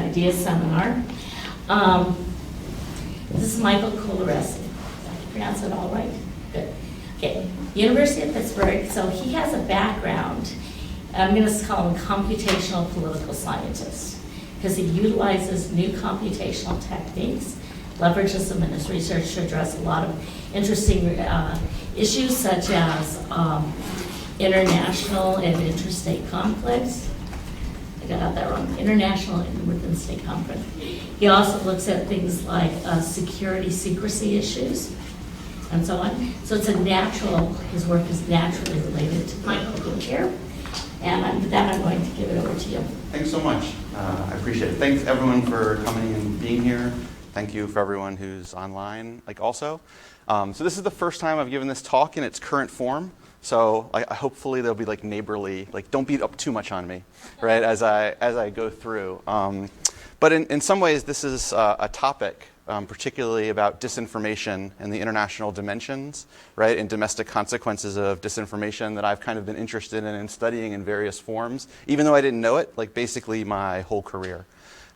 idea seminar. This is Michael Colaresi. Did I pronounce it all right? Good. Okay, University of Pittsburgh. So he has a background, I'm going to call him computational political scientist, because he utilizes new computational techniques, leverages them in his research to address a lot of interesting issues such as international and interstate conflicts. I got that wrong. International and within state conflict. He also looks at things like security secrecy issues and so on. So it's a natural, his work is naturally related to Michael being here. And with that, I'm going to give it over to you. Thanks so much. I appreciate it. Thanks everyone for coming and being here. Thank you for everyone who's online, also. So this is the first time I've given this talk in its current form. So hopefully they'll be neighborly, don't beat up too much on me, right? As I go through. But in some ways, this is a topic, particularly about disinformation and the international dimensions, right, and domestic consequences of disinformation that I've kind of been interested in studying in various forms, even though I didn't know it, basically my whole career.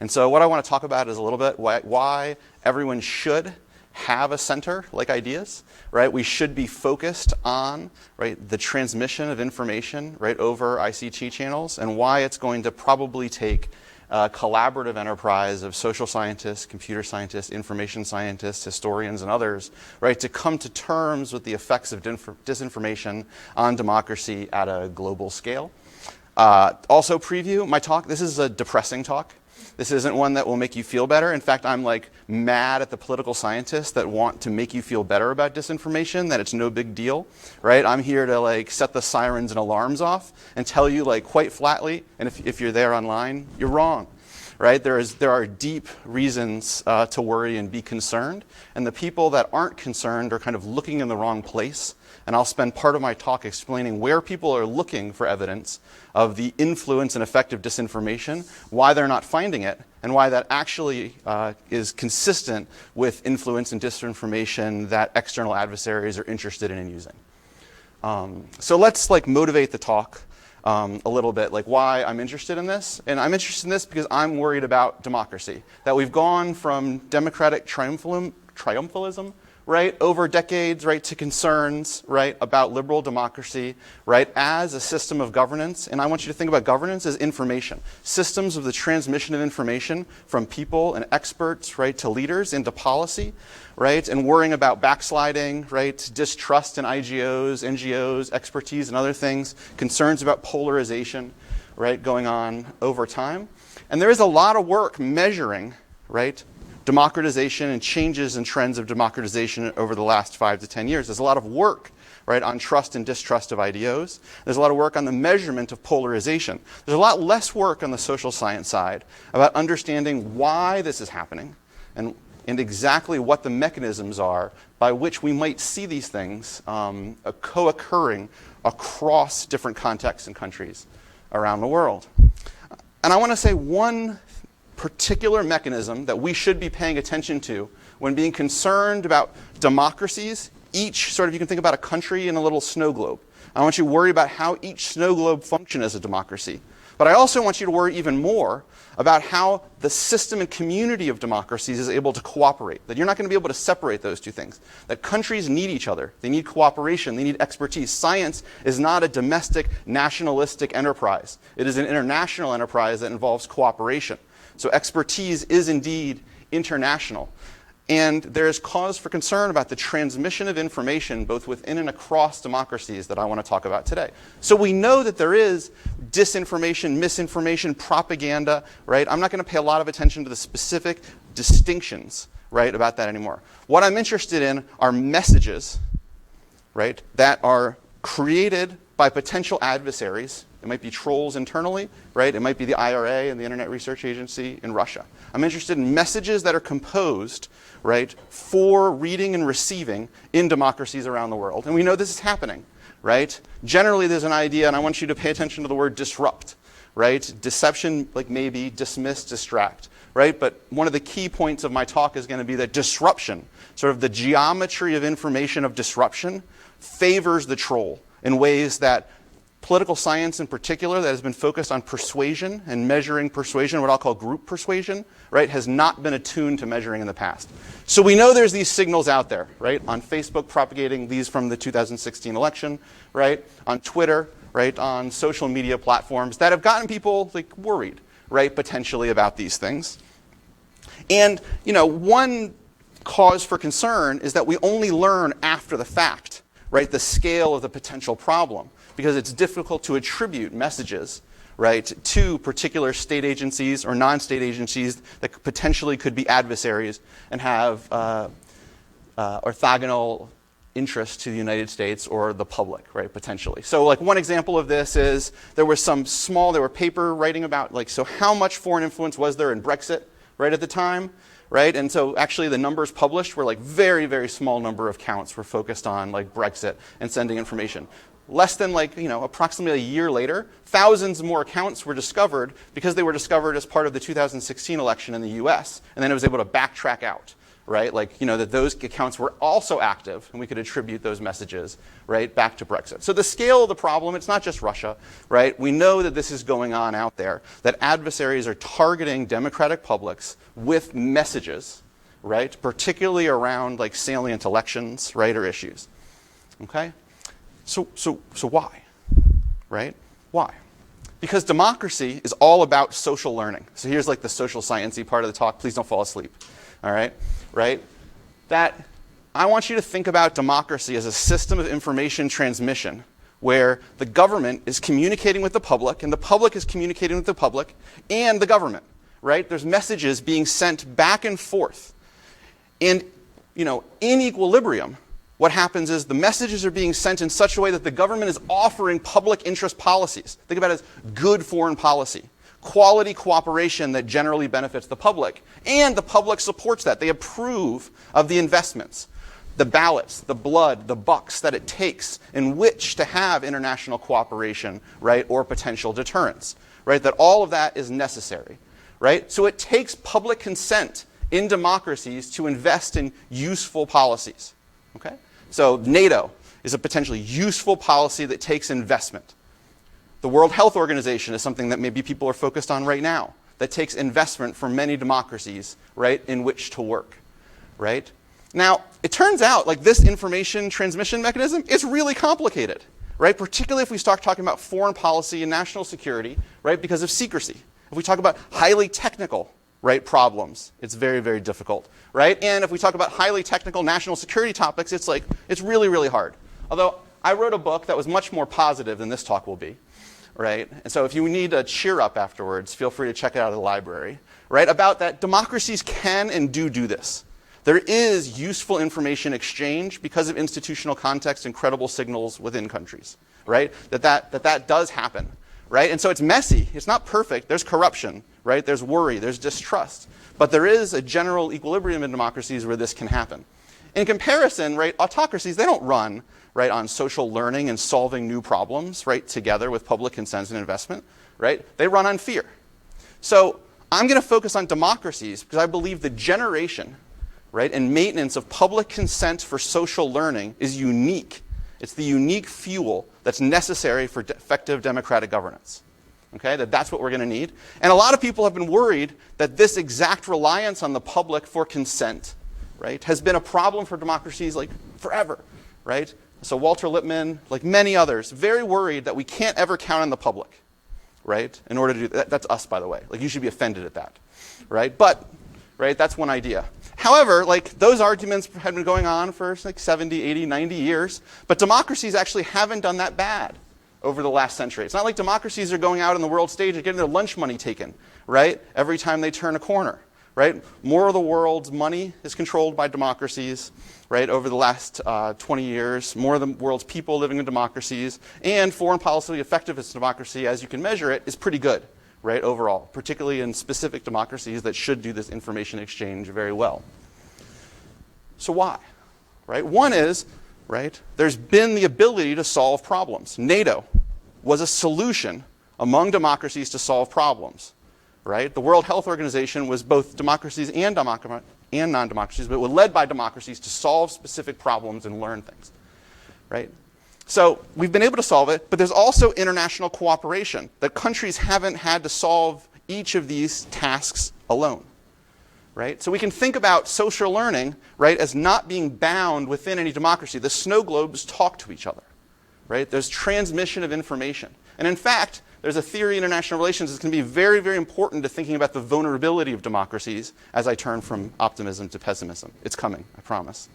And so what I want to talk about is a little bit why everyone should have a center like Ideas, right? We should be focused on, right, the transmission of information, right, over ICT channels, and why it's going to probably take a collaborative enterprise of social scientists, computer scientists, information scientists, historians, and others, right, to come to terms with the effects of disinformation on democracy at a global scale. Also preview my talk. This is a depressing talk. This isn't one that will make you feel better. In fact, I'm mad at the political scientists that want to make you feel better about disinformation, that it's no big deal, right? I'm here to set the sirens and alarms off and tell you quite flatly, and if you're there online, you're wrong, right? There are deep reasons to worry and be concerned, and the people that aren't concerned are kind of looking in the wrong place. And I'll spend part of my talk explaining where people are looking for evidence of the influence and effect of disinformation, why they're not finding it, and why that actually is consistent with influence and disinformation that external adversaries are interested in using. So let's motivate the talk a little bit, why I'm interested in this. And I'm interested in this because I'm worried about democracy, that we've gone from democratic triumphalism, right, over decades, right, to concerns, right, about liberal democracy, right, as a system of governance. And I want you to think about governance as information. Systems of the transmission of information from people and experts, right, to leaders into policy, right, and worrying about backsliding, right, distrust in IGOs, NGOs, expertise and other things, concerns about polarization, right, going on over time. And there is a lot of work measuring, right, democratization and changes and trends of democratization over the last 5 to 10 years. There's a lot of work, right, on trust and distrust of IDOs. There's a lot of work on the measurement of polarization. There's a lot less work on the social science side about understanding why this is happening and exactly what the mechanisms are by which we might see these things co-occurring across different contexts and countries around the world. And I want to say one particular mechanism that we should be paying attention to when being concerned about democracies, each you can think about a country in a little snow globe. I want you to worry about how each snow globe functions as a democracy. But I also want you to worry even more about how the system and community of democracies is able to cooperate, that you're not going to be able to separate those two things, that countries need each other, they need cooperation, they need expertise. Science is not a domestic, nationalistic enterprise. It is an international enterprise that involves cooperation. So expertise is indeed international. And there is cause for concern about the transmission of information both within and across democracies that I want to talk about today. So we know that there is disinformation, misinformation, propaganda, right? I'm not going to pay a lot of attention to the specific distinctions, right, about that anymore. What I'm interested in are messages, right, that are created by potential adversaries. It might be trolls internally, right? It might be the IRA and the Internet Research Agency in Russia. I'm interested in messages that are composed, right, for reading and receiving in democracies around the world. And we know this is happening, right? Generally, there's an idea, and I want you to pay attention to the word disrupt, right? Deception, maybe, dismiss, distract, right? But one of the key points of my talk is going to be that disruption, sort of the geometry of information of disruption, favors the troll in ways that political science in particular that has been focused on persuasion and measuring persuasion, what I'll call group persuasion, right, has not been attuned to measuring in the past. So we know there's these signals out there, right, on Facebook propagating these from the 2016 election, right, on Twitter, right, on social media platforms that have gotten people like worried, right, potentially about these things. And, one cause for concern is that we only learn after the fact, right, the scale of the potential problem, because it's difficult to attribute messages, right, to particular state agencies or non-state agencies that potentially could be adversaries and have orthogonal interest to the United States or the public, right, potentially. So like one example of this is there were paper writing about so how much foreign influence was there in Brexit, right, at the time, right? And so actually the numbers published were very, very small number of counts were focused on Brexit and sending information. Less than approximately a year later, thousands more accounts were discovered because they were discovered as part of the 2016 election in the US, and then it was able to backtrack out, right? That those accounts were also active, and we could attribute those messages, right, back to Brexit. So the scale of the problem, it's not just Russia, right? We know that this is going on out there, that adversaries are targeting democratic publics with messages, right, particularly around salient elections, right, or issues. Okay? So why, right? Why? Because democracy is all about social learning. So here's the social science-y part of the talk. Please don't fall asleep. All right? Right? That I want you to think about democracy as a system of information transmission where the government is communicating with the public and the public is communicating with the public and the government, right? There's messages being sent back and forth. And, in equilibrium, what happens is the messages are being sent in such a way that the government is offering public interest policies. Think about it as good foreign policy. Quality cooperation that generally benefits the public. And the public supports that. They approve of the investments, the ballots, the blood, the bucks that it takes in which to have international cooperation, right, or potential deterrence, right? That all of that is necessary, right? So it takes public consent in democracies to invest in useful policies, okay? So NATO is a potentially useful policy that takes investment. The World Health Organization is something that maybe people are focused on right now, that takes investment from many democracies, right, in which to work, right? Now, it turns out this information transmission mechanism is really complicated, right? Particularly if we start talking about foreign policy and national security, right, because of secrecy. If we talk about highly technical, right, problems, it's very, very difficult, right? And if we talk about highly technical national security topics, it's really, really hard. Although I wrote a book that was much more positive than this talk will be, right? And so if you need a cheer up afterwards, feel free to check it out at the library, right? About that democracies can and do this. There is useful information exchange because of institutional context and credible signals within countries, right? That does happen, right? And so it's messy. It's not perfect. There's corruption, right? There's worry. There's distrust. But there is a general equilibrium in democracies where this can happen. In comparison, right, autocracies, they don't run, right, on social learning and solving new problems, right, together with public consent and investment, right? They run on fear. So I'm going to focus on democracies because I believe the generation, right, and maintenance of public consent for social learning is unique. It's the unique fuel that's necessary for effective democratic governance. Okay, that's what we're going to need. And a lot of people have been worried that this exact reliance on the public for consent, right, has been a problem for democracies forever, right? So Walter Lippmann, many others, very worried that we can't ever count on the public, right, in order to do that. That's us, by the way. You should be offended at that, right? But, right, that's one idea. However, those arguments have been going on for 70, 80, 90 years, but democracies actually haven't done that bad over the last century. It's not like democracies are going out on the world stage and getting their lunch money taken, right, every time they turn a corner, right? More of the world's money is controlled by democracies, right, over the last 20 years. More of the world's people living in democracies, and foreign policy effectiveness of democracy, as you can measure it, is pretty good, right, overall, particularly in specific democracies that should do this information exchange very well. So why? Right? One is, right, there's been the ability to solve problems. NATO was a solution among democracies to solve problems, right? The World Health Organization was both democracies and non-democracies, but it was led by democracies to solve specific problems and learn things, right? So we've been able to solve it, but there's also international cooperation, that countries haven't had to solve each of these tasks alone. Right? So we can think about social learning, right, as not being bound within any democracy. The snow globes talk to each other. Right? There's transmission of information. And in fact, there's a theory in international relations that's going to be very, very important to thinking about the vulnerability of democracies as I turn from optimism to pessimism. It's coming, I promise.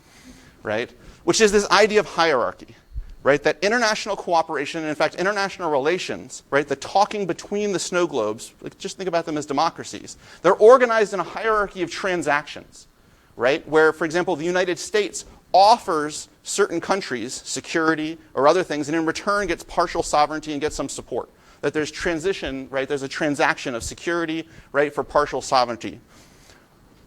Right? Which is this idea of hierarchy. Right? That international cooperation, and in fact international relations, right, the talking between the snow globes, like, just think about them as democracies. They're organized in a hierarchy of transactions. Right? Where, for example, the United States offers certain countries security or other things, and in return gets partial sovereignty and gets some support. That there's transition, right? There's a transaction of security, right, for partial sovereignty.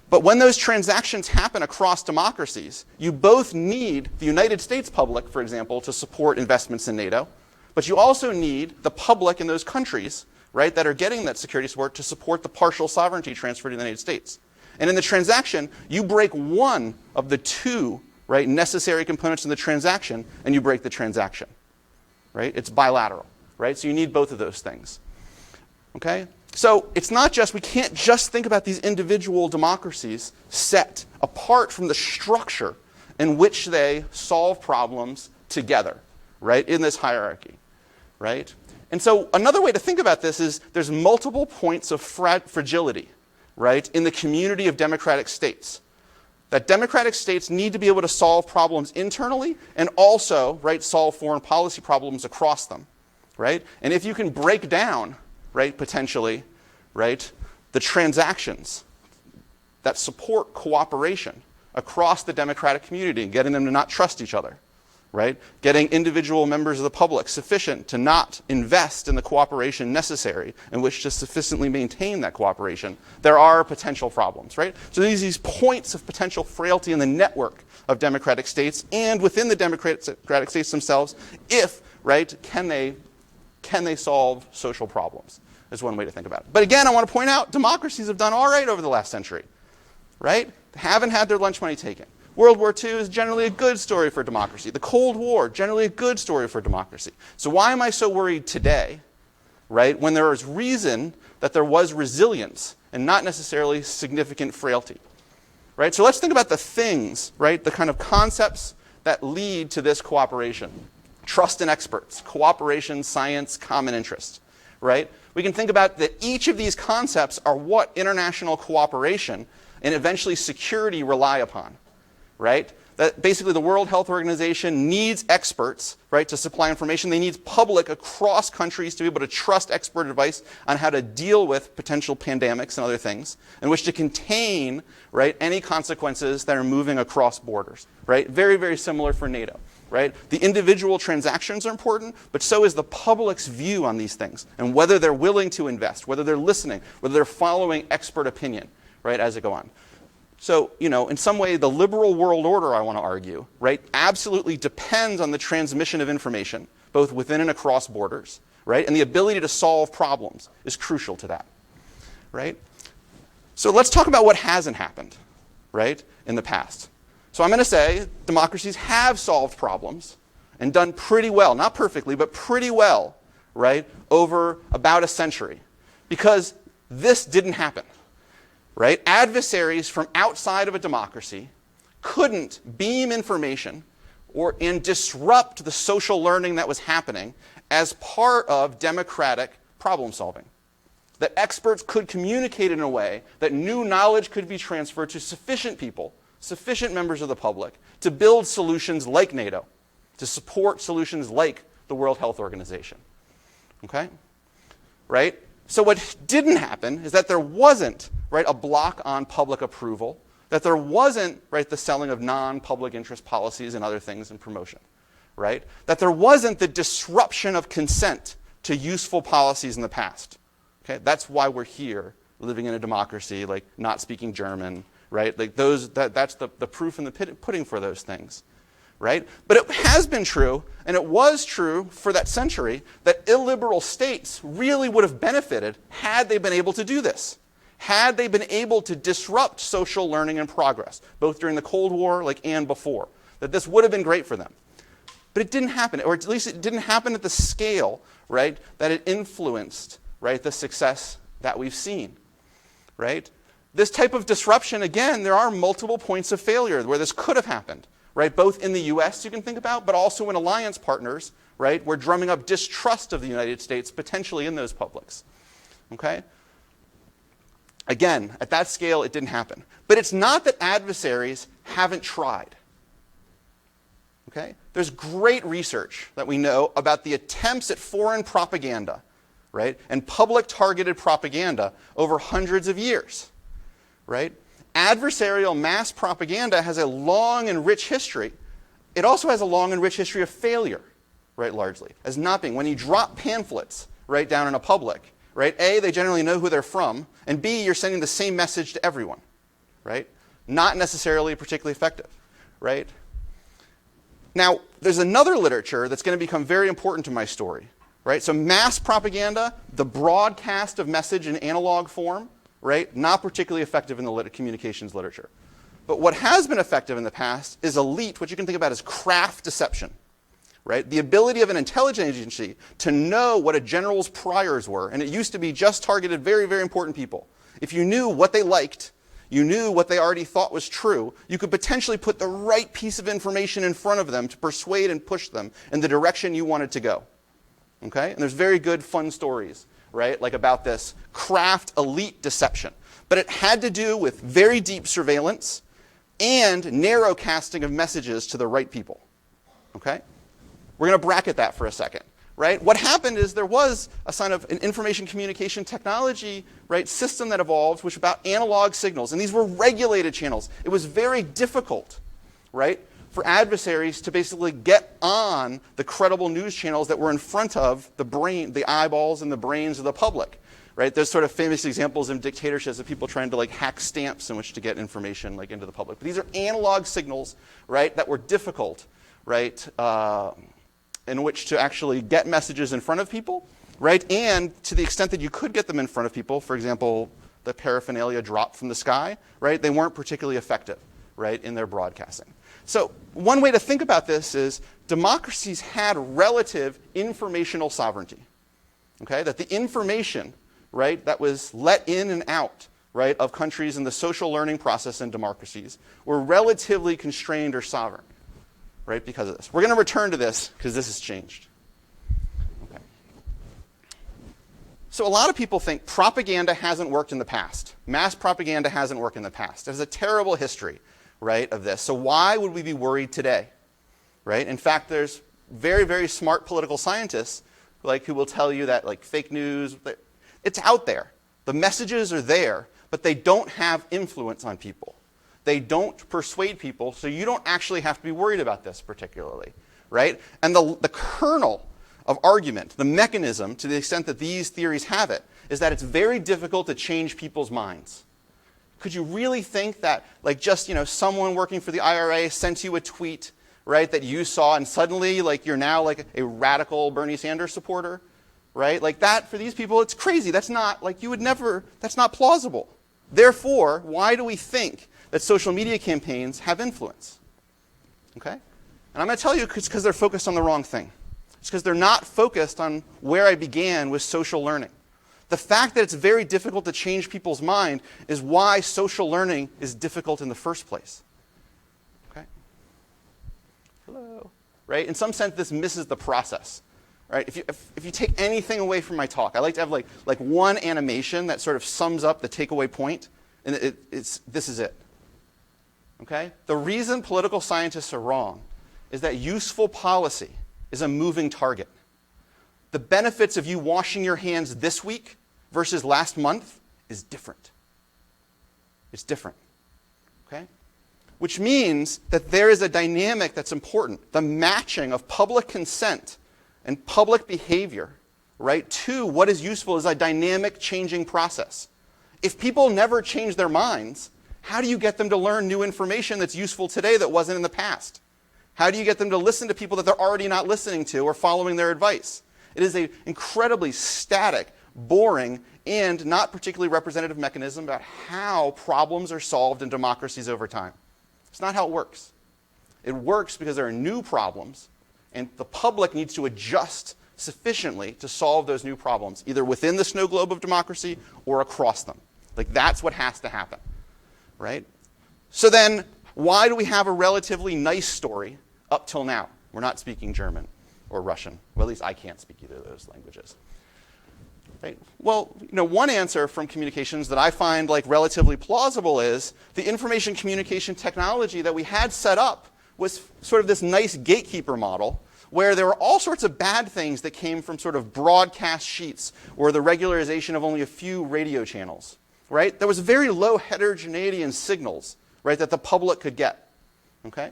But when those transactions happen across democracies, you both need the United States public, for example, to support investments in NATO, but you also need the public in those countries, right, that are getting that security support to support the partial sovereignty transferred to the United States. And in the transaction, you break one of the two, right, necessary components in the transaction, and you break the transaction. Right? It's bilateral. Right? So you need both of those things. Okay? So it's not just, we can't just think about these individual democracies set apart from the structure in which they solve problems together, right, in this hierarchy. Right? And so another way to think about this is there's multiple points of fragility, right, in the community of democratic states. That democratic states need to be able to solve problems internally and also, right, solve foreign policy problems across them. Right? And if you can break down, right, potentially, right, the transactions that support cooperation across the democratic community and getting them to not trust each other, right? Getting individual members of the public sufficient to not invest in the cooperation necessary in which to sufficiently maintain that cooperation, there are potential problems, right? So these points of potential frailty in the network of democratic states and within the democratic states themselves, if, right, can they solve social problems, is one way to think about it. But again, I want to point out, democracies have done all right over the last century, right? They haven't had their lunch money taken. World War II is generally a good story for democracy. The Cold War, generally a good story for democracy. So why am I so worried today, right, when there is reason that there was resilience and not necessarily significant frailty? Right? So let's think about the things, right, the kind of concepts that lead to this cooperation. Trust in experts, cooperation, science, common interest, right? We can think about that each of these concepts are what international cooperation and eventually security rely upon, right? That basically the World Health Organization needs experts, right, to supply information. They need public across countries to be able to trust expert advice on how to deal with potential pandemics and other things, in which to contain, right, any consequences that are moving across borders, right? Very, very similar for NATO. Right? The individual transactions are important, but so is the public's view on these things and whether they're willing to invest, whether they're listening, whether they're following expert opinion, right, as it go on. So, in some way, the liberal world order, I want to argue, right, absolutely depends on the transmission of information, both within and across borders, right? And the ability to solve problems is crucial to that, right? So let's talk about what hasn't happened, right, in the past. So I'm going to say democracies have solved problems and done pretty well, not perfectly, but pretty well, right, over about a century. Because this didn't happen, right? Adversaries from outside of a democracy couldn't beam information and disrupt the social learning that was happening as part of democratic problem solving. That experts could communicate in a way that new knowledge could be transferred to sufficient people, sufficient members of the public, to build solutions like NATO, to support solutions like the World Health Organization. Okay? Right? So what didn't happen is that there wasn't, right, a block on public approval, that there wasn't, right, the selling of non-public interest policies and other things and promotion, right? That there wasn't the disruption of consent to useful policies in the past. Okay? That's why we're here, living in a democracy, like not speaking German, right? Like that's the proof in the pudding for those things, right? But it has been true, and it was true for that century, that illiberal states really would have benefited had they been able to do this, had they been able to disrupt social learning and progress, both during the Cold War and before, that this would have been great for them. But it didn't happen, or at least it didn't happen at the scale, right, that it influenced, right, the success that we've seen, right? This type of disruption, again, there are multiple points of failure where this could have happened, right? Both in the US you can think about, but also in alliance partners, right? We're drumming up distrust of the United States potentially in those publics, okay? Again, at that scale, it didn't happen. But it's not that adversaries haven't tried. Okay? There's great research that we know about the attempts at foreign propaganda, right? And public targeted propaganda over hundreds of years, right? Adversarial mass propaganda has a long and rich history. It also has a long and rich history of failure, right, largely, as not being. When you drop pamphlets, right, down in a public, right, A, they generally know who they're from, and B, you're sending the same message to everyone, right? Not necessarily particularly effective, right? Now, there's another literature that's going to become very important to my story, right? So mass propaganda, the broadcast of message in analog form, right? Not particularly effective in the communications literature. But what has been effective in the past is elite, what you can think about as craft deception, right? The ability of an intelligence agency to know what a general's priors were, and it used to be just targeted very, very important people. If you knew what they liked, you knew what they already thought was true, you could potentially put the right piece of information in front of them to persuade and push them in the direction you wanted to go. Okay? And there's very good, fun stories, right, like about this craft elite deception. But it had to do with very deep surveillance and narrow casting of messages to the right people. Okay? We're going to bracket that for a second. Right? What happened is there was a sign of an information communication technology, right, system that evolved, which was about analog signals. And these were regulated channels. It was very difficult, right, for adversaries to basically get on the credible news channels that were in front of the eyeballs and the brains of the public. Right? There's sort of famous examples in dictatorships of people trying to like hack stamps in which to get information like into the public. But these are analog signals, right, that were difficult, right, in which to actually get messages in front of people, right? And to the extent that you could get them in front of people, for example, the paraphernalia dropped from the sky, right? They weren't particularly effective, right, in their broadcasting. So one way to think about this is democracies had relative informational sovereignty, okay? That the information, right, that was let in and out, right, of countries in the social learning process in democracies were relatively constrained or sovereign. Right, because of this. We're going to return to this because this has changed. Okay. So a lot of people think propaganda hasn't worked in the past. Mass propaganda hasn't worked in the past. There's a terrible history, right, of this. So why would we be worried today? Right? In fact, there's very, very smart political scientists like who will tell you that like fake news, it's out there. The messages are there, but they don't have influence on people. They don't persuade people, so you don't actually have to be worried about this particularly, right? And the kernel of argument, the mechanism, to the extent that these theories have it, is that it's very difficult to change people's minds. Could you really think that, like, just, you know, someone working for the IRA sent you a tweet, right, that you saw, and suddenly, like, you're now like a radical Bernie Sanders supporter, right? Like that, for these people, it's crazy. That's not, like, you would never, that's not plausible. Therefore, why do we think that social media campaigns have influence? Okay? And I'm going to tell you it's because they're focused on the wrong thing. It's because they're not focused on where I began with social learning. The fact that it's very difficult to change people's mind is why social learning is difficult in the first place. Okay? Hello. Right? In some sense, this misses the process. Right? If you take anything away from my talk, I like to have like one animation that sort of sums up the takeaway point, and this is it. Okay? The reason political scientists are wrong is that useful policy is a moving target. The benefits of you washing your hands this week versus last month is different. It's different. Okay? Which means that there is a dynamic that's important. The matching of public consent and public behavior, right, to what is useful is a dynamic changing process. If people never change their minds, how do you get them to learn new information that's useful today that wasn't in the past? How do you get them to listen to people that they're already not listening to or following their advice? It is an incredibly static, boring, and not particularly representative mechanism about how problems are solved in democracies over time. It's not how it works. It works because there are new problems, And the public needs to adjust sufficiently to solve those new problems, either within the snow globe of democracy or across them. Like, that's what has to happen, right? So then, why do we have a relatively nice story up till now? We're not speaking German or Russian. Well, at least I can't speak either of those languages. Right? Well, one answer from communications that I find like relatively plausible is the information communication technology that we had set up was sort of this nice gatekeeper model where there were all sorts of bad things that came from sort of broadcast sheets or the regularization of only a few radio channels. Right? There was very low heterogeneity in signals, right, that the public could get. Okay?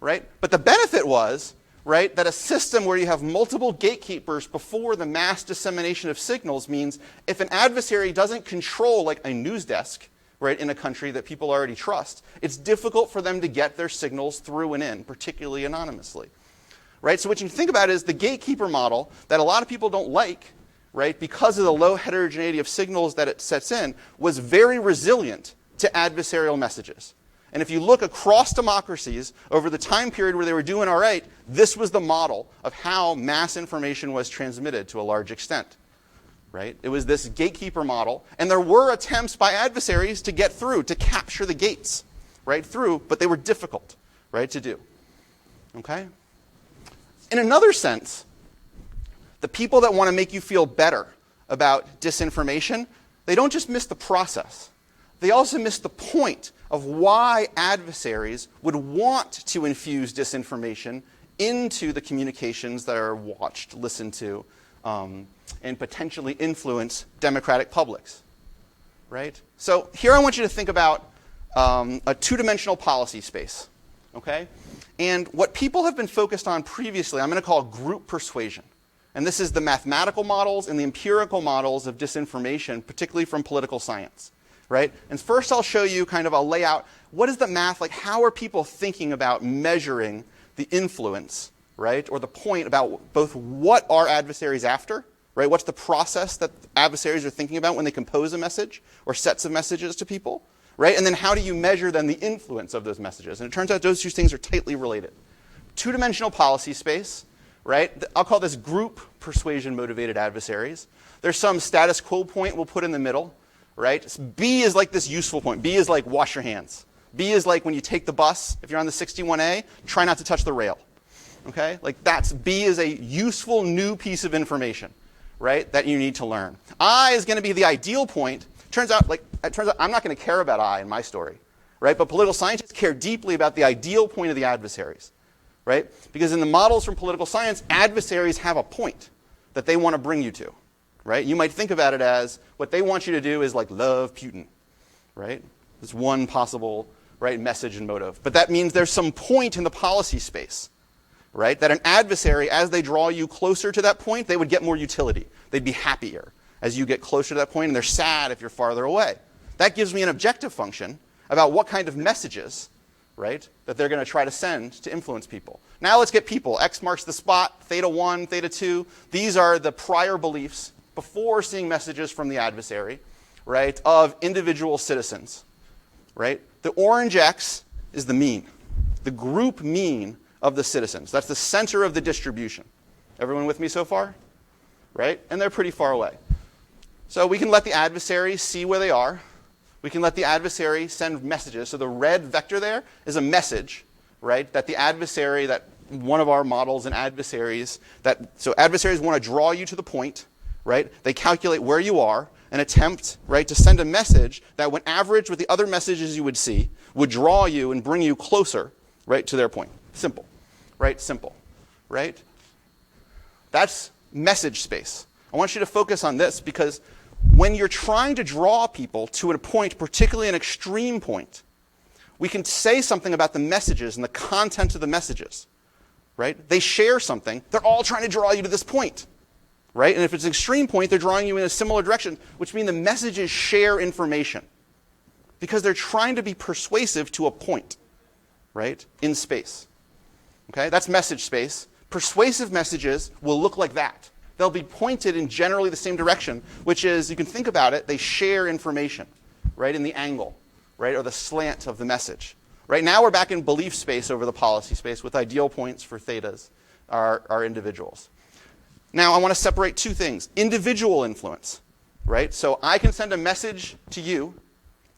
Right? But the benefit was, right, that a system where you have multiple gatekeepers before the mass dissemination of signals means if an adversary doesn't control like a news desk, right, in a country that people already trust, it's difficult for them to get their signals through and in, particularly anonymously. Right? So what you think about is the gatekeeper model that a lot of people don't like, right, because of the low heterogeneity of signals that it sets in, was very resilient to adversarial messages. And if you look across democracies over the time period where they were doing all right, this was the model of how mass information was transmitted to a large extent. Right? It was this gatekeeper model, and there were attempts by adversaries to get through, to capture the gates, right, through, but they were difficult, right, to do. Okay? In another sense, the people that want to make you feel better about disinformation, they don't just miss the process. They also miss the point of why adversaries would want to infuse disinformation into the communications that are watched, listened to, and potentially influence democratic publics. Right? So here I want you to think about a two-dimensional policy space. Okay? And what people have been focused on previously, I'm going to call group persuasion. And this is the mathematical models and the empirical models of disinformation, particularly from political science. Right? And first I'll show you kind of a layout. What is the math like? How are people thinking about measuring the influence, right? Or the point about both what are adversaries after, right? What's the process that adversaries are thinking about when they compose a message or sets of messages to people, right? And then how do you measure then the influence of those messages? And it turns out those two things are tightly related. Two-dimensional policy space, right? I'll call this group persuasion motivated adversaries. There's some status quo point we'll put in the middle. Right? B is like this useful point. B is like wash your hands. B is like when you take the bus, if you're on the 61A, try not to touch the rail. Okay? Like that's B is a useful new piece of information, right? That you need to learn. I is going to be the ideal point. Turns out I'm not going to care about I in my story, right? But political scientists care deeply about the ideal point of the adversaries, right? Because in the models from political science, adversaries have a point that they want to bring you to. Right? You might think about it as what they want you to do is like love Putin, right? It's one possible, right, message and motive. But that means there's some point in the policy space, right? That an adversary, as they draw you closer to that point, they would get more utility. They'd be happier as you get closer to that point, and they're sad if you're farther away. That gives me an objective function about what kind of messages, right, that they're going to try to send to influence people. Now let's get people. X marks the spot, theta 1, theta 2. These are the prior beliefs before seeing messages from the adversary, right, of individual citizens, right? The orange X is the mean, the group mean of the citizens. That's the center of the distribution. Everyone with me so far? Right? And they're pretty far away. So we can let the adversary see where they are. We can let the adversary send messages. So the red vector there is a message, right, that the adversary, that one of our models and adversaries, so adversaries want to draw you to the point, right? They calculate where you are and attempt, right, to send a message that when averaged with the other messages you would see, would draw you and bring you closer, right, to their point. Simple, right? Simple, right? That's message space. I want you to focus on this because when you're trying to draw people to a point, particularly an extreme point, we can say something about the messages and the content of the messages, right? They share something. They're all trying to draw you to this point. Right? And if it's an extreme point, they're drawing you in a similar direction, which means the messages share information because they're trying to be persuasive to a point, right, in space. Okay? That's message space. Persuasive messages will look like that. They'll be pointed in generally the same direction, which is, you can think about it, they share information, right, in the angle, right, or the slant of the message. Right now we're back in belief space over the policy space with ideal points for thetas are individuals. Now, I want to separate two things. Individual influence, right? So I can send a message to you,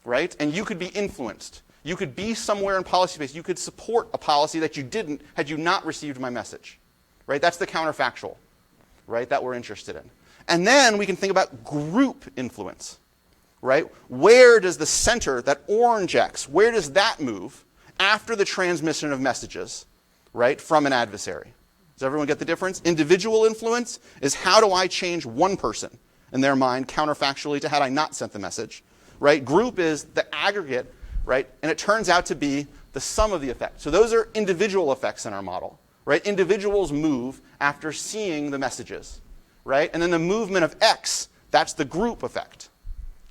right? And you could be influenced. You could be somewhere in policy space. You could support a policy that you didn't had you not received my message, right? That's the counterfactual, right, that we're interested in. And then we can think about group influence, right? Where does the center, that orange X, where does that move after the transmission of messages, right, from an adversary? Does everyone get the difference? Individual influence is how do I change one person in their mind counterfactually to had I not sent the message, right? Group is the aggregate, right? And it turns out to be the sum of the effects. So those are individual effects in our model, right? Individuals move after seeing the messages, right? And then the movement of X, that's the group effect.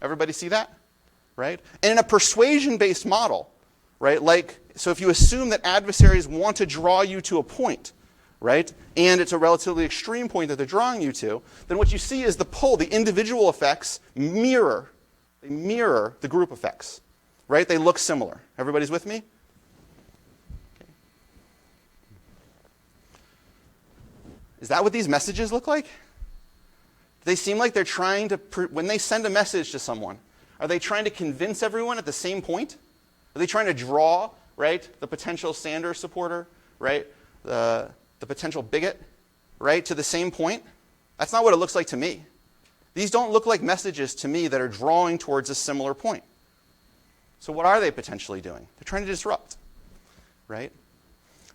Everybody see that, right? And in a persuasion-based model, right? Like, so if you assume that adversaries want to draw you to a point, right? And it's a relatively extreme point that they're drawing you to, then what you see is the pull, the individual effects mirror the group effects, right? They look similar. Everybody's with me? Okay. Is that what these messages look like? Do they seem like they're trying to, when they send a message to someone, are they trying to convince everyone at the same point? Are they trying to draw, right, the potential Sanders supporter, right, the potential bigot, right, to the same point? That's not what it looks like to me. These don't look like messages to me that are drawing towards a similar point. So what are they potentially doing? They're trying to disrupt, right?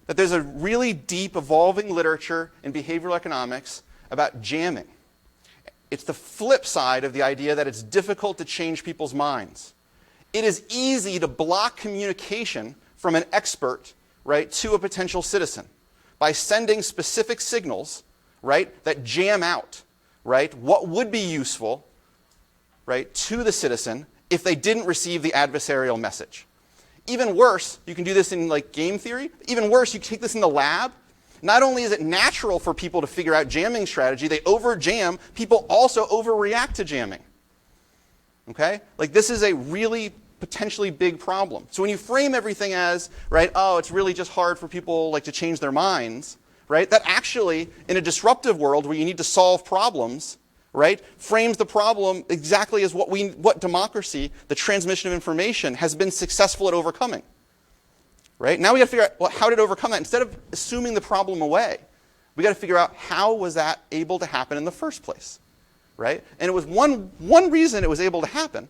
That there's a really deep evolving literature in behavioral economics about jamming. It's the flip side of the idea that it's difficult to change people's minds. It is easy to block communication from an expert, right, to a potential citizen by sending specific signals, right, that jam out, right, what would be useful, right, to the citizen if they didn't receive the adversarial message. Even worse, you can do this in like game theory. Even worse, you take this in the lab. Not only is it natural for people to figure out jamming strategy, they over-jam, people also overreact to jamming. Okay? Like this is a really potentially big problem. So when you frame everything as, right, oh, it's really just hard for people like to change their minds, right? That actually, in a disruptive world where you need to solve problems, right, frames the problem exactly as what democracy, the transmission of information, has been successful at overcoming. Right? Now we got to figure out, well, how did it overcome that? Instead of assuming the problem away, we got to figure out how was that able to happen in the first place, right? And it was one reason it was able to happen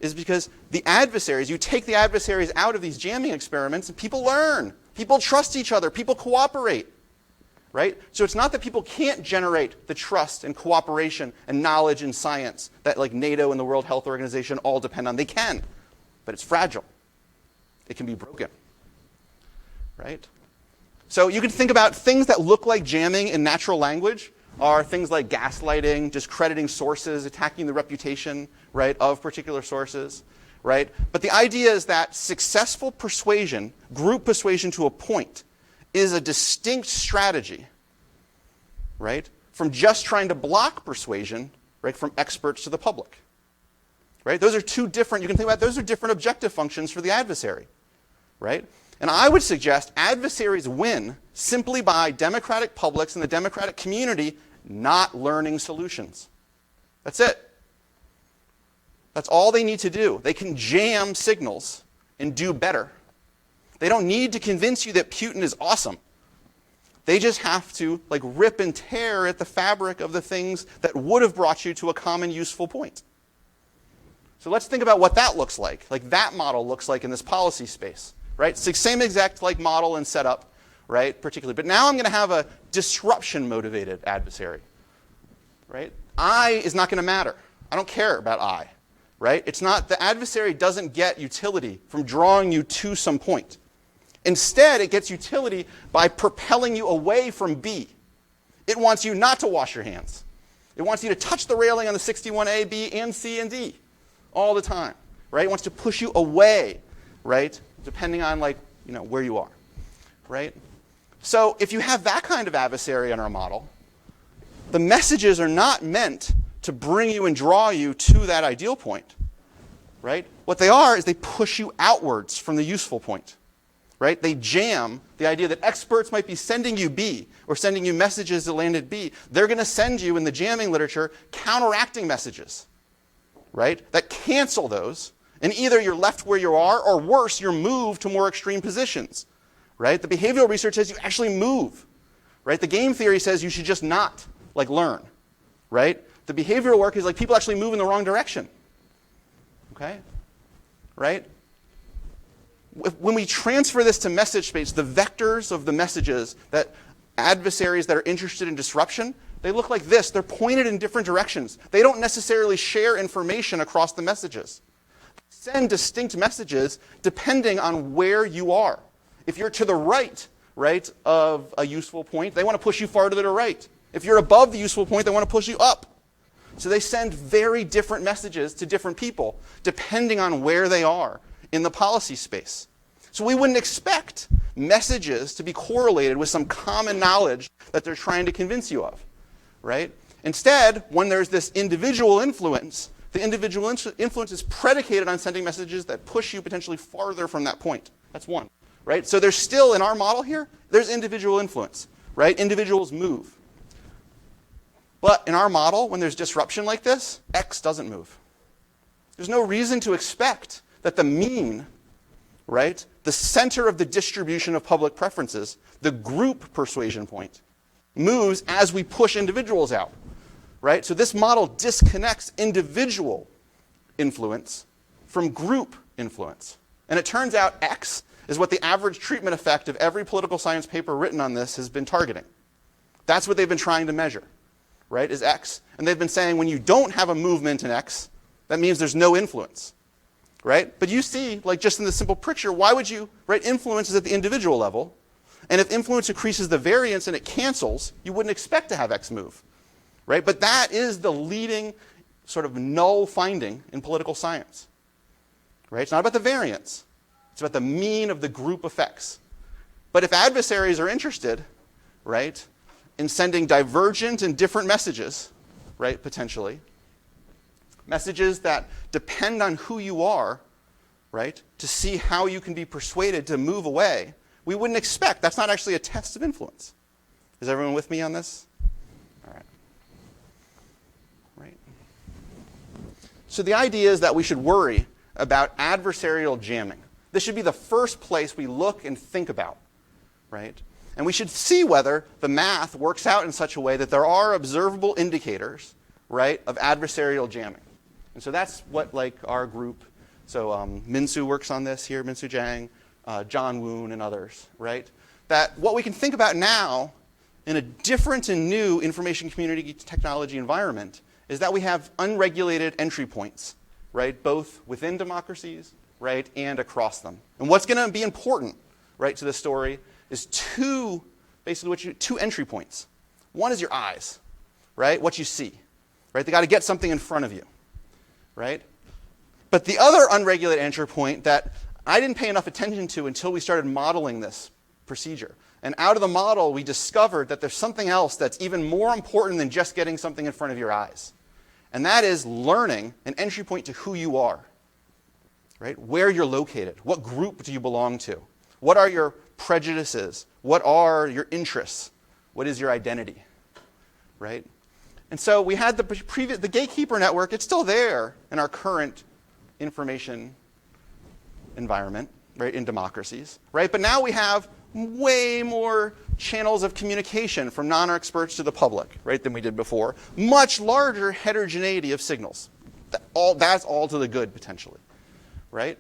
is because the adversaries, you take the adversaries out of these jamming experiments and people learn. People trust each other. People cooperate, right? So it's not that people can't generate the trust and cooperation and knowledge and science that like NATO and the World Health Organization all depend on. They can, but it's fragile. It can be broken. Right? So you can think about things that look like jamming in natural language are things like gaslighting, discrediting sources, attacking the reputation, right, of particular sources, right? But the idea is that successful persuasion, group persuasion to a point, is a distinct strategy, right, from just trying to block persuasion, right, from experts to the public. Right? Those are two different, you can think about those are different objective functions for the adversary, right? And I would suggest adversaries win simply by democratic publics and the democratic community not learning solutions. That's it. That's all they need to do. They can jam signals and do better. They don't need to convince you that Putin is awesome. They just have to like rip and tear at the fabric of the things that would have brought you to a common useful point. So let's think about what that looks like that model looks like in this policy space. Right? Same exact like model and setup, right? Particularly. But now I'm going to have a disruption-motivated adversary. Right? I is not going to matter. I don't care about I. Right? It's not, the adversary doesn't get utility from drawing you to some point. Instead, it gets utility by propelling you away from B. It wants you not to wash your hands. It wants you to touch the railing on the 61A, B, and C, and D all the time. Right? It wants to push you away, right? Depending on where you are, right? So if you have that kind of adversary in our model, the messages are not meant to bring you and draw you to that ideal point, right? What they are is they push you outwards from the useful point, right? They jam the idea that experts might be sending you B or sending you messages that land at B. They're going to send you, in the jamming literature, counteracting messages, right, that cancel those. And either you're left where you are, or worse, you're moved to more extreme positions, right? The behavioral research says you actually move, right? The game theory says you should just not, learn, right? The behavioral work is people actually move in the wrong direction, okay? Right? When we transfer this to message space, the vectors of the messages that adversaries that are interested in disruption, they look like this. They're pointed in different directions. They don't necessarily share information across the messages. They send distinct messages depending on where you are. If you're to the right, of a useful point, they want to push you farther to the right. If you're above the useful point, they want to push you up. So they send very different messages to different people depending on where they are in the policy space. So we wouldn't expect messages to be correlated with some common knowledge that they're trying to convince you of, right? Instead, when there's this individual influence, the individual influence is predicated on sending messages that push you potentially farther from that point. That's one, right? So there's still, in our model here, there's individual influence, right? Individuals move. But in our model, when there's disruption like this, X doesn't move. There's no reason to expect that the mean, right, the center of the distribution of public preferences, the group persuasion point, moves as we push individuals out, right? So this model disconnects individual influence from group influence. And it turns out X is what the average treatment effect of every political science paper written on this has been targeting. That's what they've been trying to measure, right, is X. And they've been saying when you don't have a movement in X, that means there's no influence. Right? But you see, just in the simple picture, why would you, influence is at the individual level, and if influence increases the variance and it cancels, you wouldn't expect to have X move, right? But that is the leading sort of null finding in political science, right? It's not about the variance. It's about the mean of the group effects. But if adversaries are interested, right, in sending divergent and different messages, right, potentially, messages that depend on who you are, right, to see how you can be persuaded to move away, we wouldn't expect. That's not actually a test of influence. Is everyone with me on this? All right. Right. So the idea is that we should worry about adversarial jamming. This should be the first place we look and think about, right? And we should see whether the math works out in such a way that there are observable indicators, right, of adversarial jamming. And so that's what our group, so Minsu works on this here, Minsu Zhang, John Woon and others, right? That what we can think about now in a different and new information community technology environment is that we have unregulated entry points, right? Both within democracies, right, and across them. And what's going to be important, right, to this story is two entry points. One is your eyes, right? What you see, right? They got to get something in front of you. Right? But the other unregulated entry point that I didn't pay enough attention to until we started modeling this procedure. And out of the model, we discovered that there's something else that's even more important than just getting something in front of your eyes. And that is learning an entry point to who you are. Right? Where you're located. What group do you belong to? What are your prejudices? What are your interests? What is your identity? Right? And so we had the Gatekeeper network. It's still there in our current information environment, right, in democracies, right? But now we have way more channels of communication from non-experts to the public, right, than we did before. Much larger heterogeneity of signals. That's all to the good, potentially, right?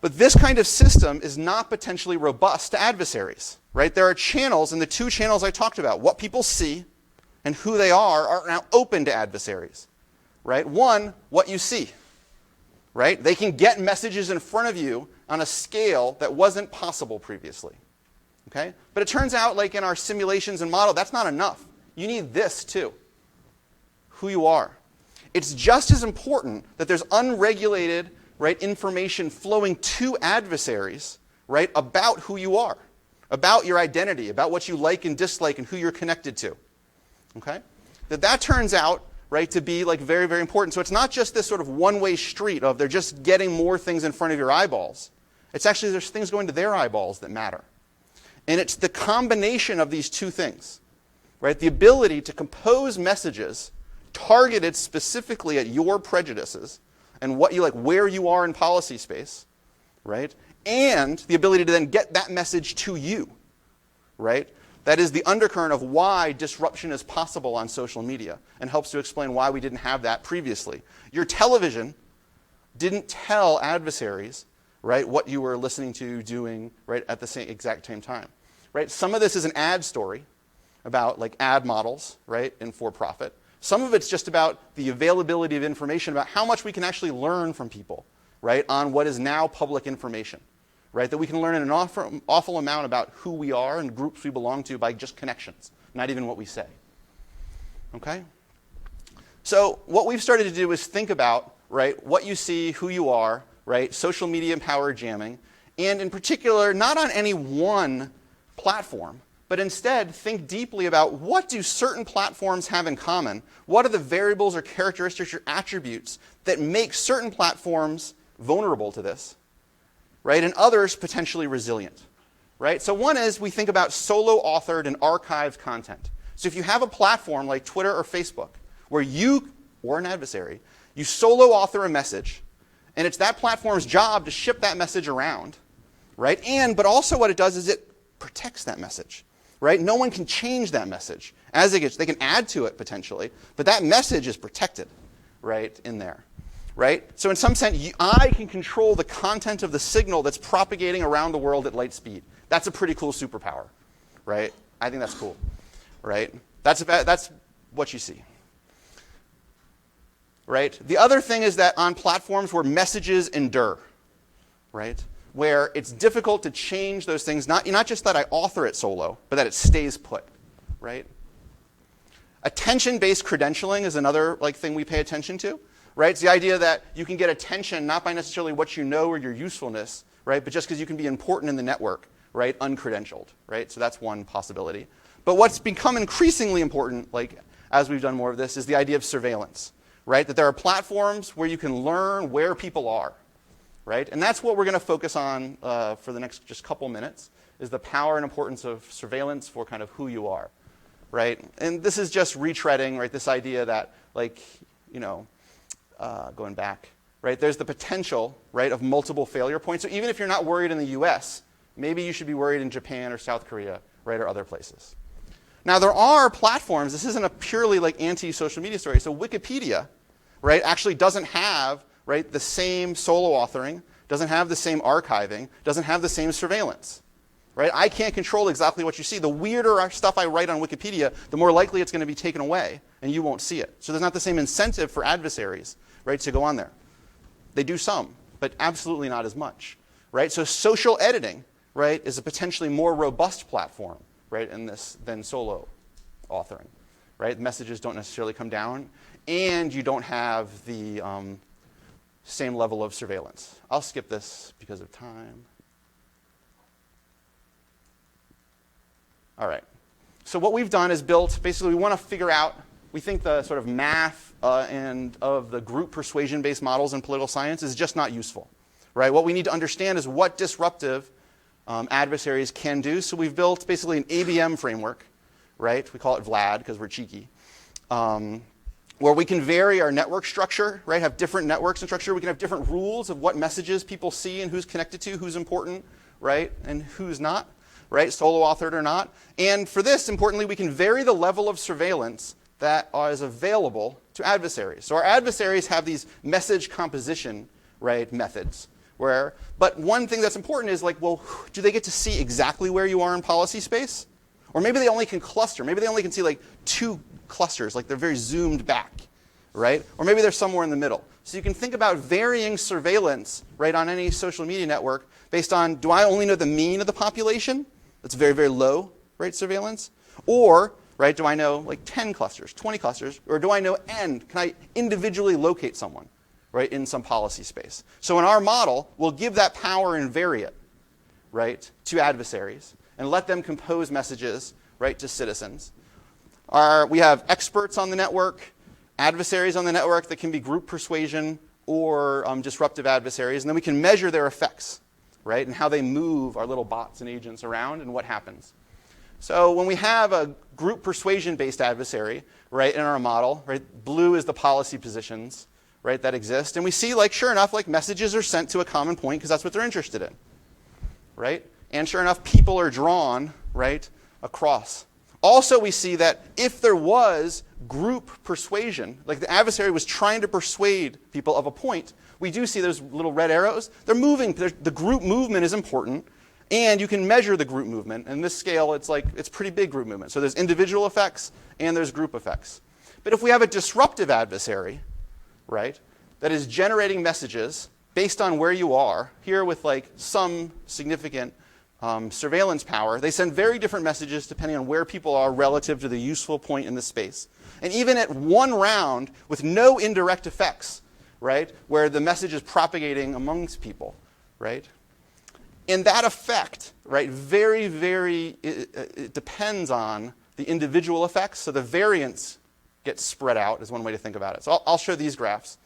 But this kind of system is not potentially robust to adversaries, right? There are channels, and the two channels I talked about, what people see and who they are now open to adversaries, right? One, what you see, right? They can get messages in front of you on a scale that wasn't possible previously, okay? But it turns out, in our simulations and model, that's not enough. You need this, too, who you are. It's just as important that there's unregulated, right, information flowing to adversaries, right, about who you are, about your identity, about what you like and dislike and who you're connected to. Okay? That turns out, right, to be very, very important. So it's not just this sort of one-way street of they're just getting more things in front of your eyeballs, It's actually there's things going to their eyeballs that matter. And it's the combination of these two things, right? The ability to compose messages targeted specifically at your prejudices and what you like, where you are in policy space, right? And the ability to then get that message to you, right? That is the undercurrent of why disruption is possible on social media and helps to explain why we didn't have that previously. Your television didn't tell adversaries, right, what you were listening to, doing, right, at the same exact same time, right? Some of this is an ad story about like ad models, right, in for-profit. Some of it's just about the availability of information about how much we can actually learn from people, right, on what is now public information, right, that we can learn an awful amount about who we are and groups we belong to by just connections, not even what we say, okay? So what we've started to do is think about, right, what you see, who you are, right, social media power jamming, and in particular, not on any one platform, but instead think deeply about what do certain platforms have in common? What are the variables or characteristics or attributes that make certain platforms vulnerable to this, right, and others potentially resilient, right? So one is we think about solo authored and archived content. So if you have a platform like Twitter or Facebook where you, or an adversary, you solo author a message, and it's that platform's job to ship that message around, right? But also what it does is it protects that message, right? No one can change that message. As it gets, they can add to it potentially, but that message is protected, right, in there, right? So in some sense, I can control the content of the signal that's propagating around the world at light speed. That's a pretty cool superpower, right? I think that's cool, right? That's what you see, right? The other thing is that on platforms where messages endure, right, where it's difficult to change those things, not just that I author it solo, but that it stays put, right? Attention-based credentialing is another thing we pay attention to, right? It's the idea that you can get attention not by necessarily what you know or your usefulness, right, but just because you can be important in the network, right, uncredentialed, right? So that's one possibility. But what's become increasingly important, as we've done more of this, is the idea of surveillance, right? That there are platforms where you can learn where people are, right? And that's what we're going to focus on for the next just couple minutes, is the power and importance of surveillance for kind of who you are, right? And this is just retreading, right, this idea that, going back, right, there's the potential, right, of multiple failure points. So even if you're not worried in the US, maybe you should be worried in Japan or South Korea, right, or other places. Now, there are platforms, this isn't a purely anti-social media story, so Wikipedia, right, actually doesn't have, right, the same solo authoring, doesn't have the same archiving, doesn't have the same surveillance, right? I can't control exactly what you see. The weirder stuff I write on Wikipedia, the more likely it's going to be taken away, and you won't see it. So there's not the same incentive for adversaries, right, to go on there. They do some, but absolutely not as much, right? So social editing, right, is a potentially more robust platform, right, in this than solo authoring, right? Messages don't necessarily come down, and you don't have the same level of surveillance. I'll skip this because of time. All right. So what we've done is built, basically we want to figure out, we think the sort of math and of the group persuasion-based models in political science is just not useful, right? What we need to understand is what disruptive adversaries can do. So we've built basically an ABM framework, right? We call it VLADD because we're cheeky. Where we can vary our network structure, right? Have different networks and structure. We can have different rules of what messages people see and who's connected to, who's important, right? And who's not, right? Solo authored or not. And for this, importantly, we can vary the level of surveillance that is available to adversaries. So our adversaries have these message composition, right, methods. But one thing that's important is do they get to see exactly where you are in policy space? Or maybe they only can cluster. Maybe they only can see two clusters, they're very zoomed back, right? Or maybe they're somewhere in the middle. So you can think about varying surveillance, right, on any social media network based on, do I only know the mean of the population? That's very, very low, right, surveillance. Or, right, do I know 10 clusters, 20 clusters? Or do I know N? Can I individually locate someone, right, in some policy space? So in our model, we'll give that power and vary it, right, to adversaries and let them compose messages, right, to citizens. We have experts on the network, adversaries on the network that can be group persuasion or disruptive adversaries, and then we can measure their effects, right? And how they move our little bots and agents around and what happens. So when we have a group persuasion-based adversary, right, in our model, right, blue is the policy positions, right, that exist. And we see, like, sure enough, like, messages are sent to a common point because that's what they're interested in, right? And sure enough, people are drawn, right, across. Also, we see that if there was group persuasion, like the adversary was trying to persuade people of a point, we do see those little red arrows. They're moving. The group movement is important, and you can measure the group movement. And this scale, it's pretty big group movement. So there's individual effects and there's group effects. But if we have a disruptive adversary, right, that is generating messages based on where you are, here with like some significant surveillance power, they send very different messages depending on where people are relative to the useful point in the space. And even at one round with no indirect effects, right, where the message is propagating amongst people, right? And that effect, right, it depends on the individual effects. So the variance gets spread out is one way to think about it. So I'll show these graphs,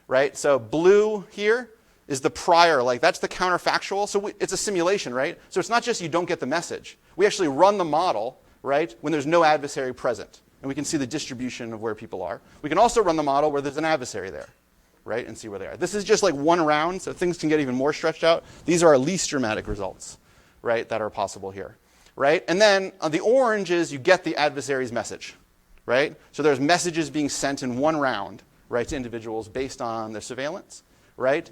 right? So blue here is the prior, like that's the counterfactual. So it's a simulation, right? So it's not just you don't get the message. We actually run the model, right, when there's no adversary present. And we can see the distribution of where people are. We can also run the model where there's an adversary there, right, and see where they are. This is just like one round, so things can get even more stretched out. These are our least dramatic results, right, that are possible here, right? And then on the orange is you get the adversary's message, right? So there's messages being sent in one round, right, to individuals based on their surveillance, right?